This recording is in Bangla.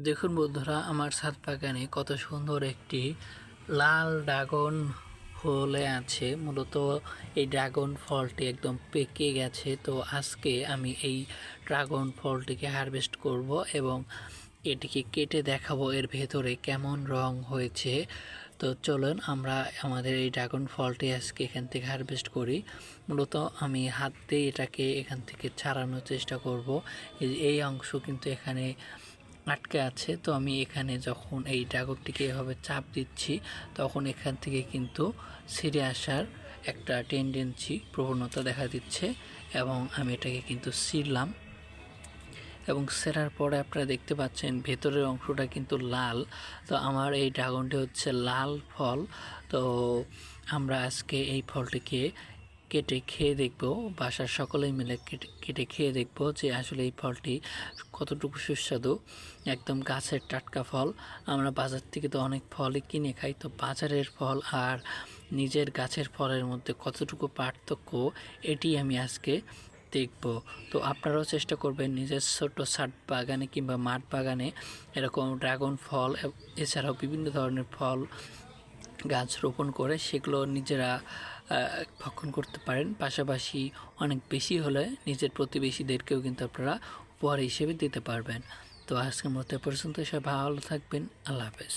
দেখুন বন্ধুরা, আমার ছাদ বাগানে কত সুন্দর একটি লাল ড্রাগন ফলে আছে। মূলত এই ড্রাগন ফলটি একদম পেকে গেছে। তো আজকে আমি এই ড্রাগন ফলটিকে হারভেস্ট করব এবং এটিকে কেটে দেখাবো এর ভেতরে কেমন রং হয়েছে। তো চলুন আমরা আমাদের এই ড্রাগন ফলটি আজকে এখান থেকে হারভেস্ট করি। মূলত আমি হাত দিয়ে এটাকে এখান থেকে ছাড়ানোর চেষ্টা করব। এই অংশ কিন্তু এখানে আটকে আছে। তো আমি এখানে যখন এই ড্রাগনটিকে এভাবে চাপ দিচ্ছি, তখন এখান থেকে কিন্তু ছিঁড়ে আসার একটা প্রবণতা দেখা দিচ্ছে এবং আমি এটাকে কিন্তু ছিঁড়লাম এবং ছেঁড়ার পরে আপনারা দেখতে পাচ্ছেন ভেতরের অংশটা কিন্তু লাল। তো আমার এই ড্রাগনটি হচ্ছে লাল ফল। তো আমরা আজকে এই ফলটিকে কেটে খেয়ে দেখব, বাসার সকলেই মিলে কেটে খেয়ে দেখব যে আসলে এই ফলটি কতটুকু সুস্বাদু। একদম গাছের টাটকা ফল। আমরা বাজার থেকে তো অনেক ফলই কিনে খাই, তো বাজারের ফল আর নিজের গাছের ফলের মধ্যে কতটুকু পার্থক্য এটি আমি আজকে দেখব। তো আপনারাও চেষ্টা করবেন নিজের ছোট ছাদ বাগানে কিংবা মাঠ বাগানে এরকম ড্রাগন ফল এছাড়াও বিভিন্ন ধরনের ফল গাছ রোপণ করে সেগুলো নিজেরা ভক্ষণ করতে পারেন। পাশাপাশি অনেক বেশি হলে নিজের প্রতিবেশীদেরকেও কিন্তু আপনারা উপহার হিসেবে দিতে পারবেন। তো আজকের মতো পর্যন্ত সবাই ভালো থাকবেন। আল্লাহ হাফেজ।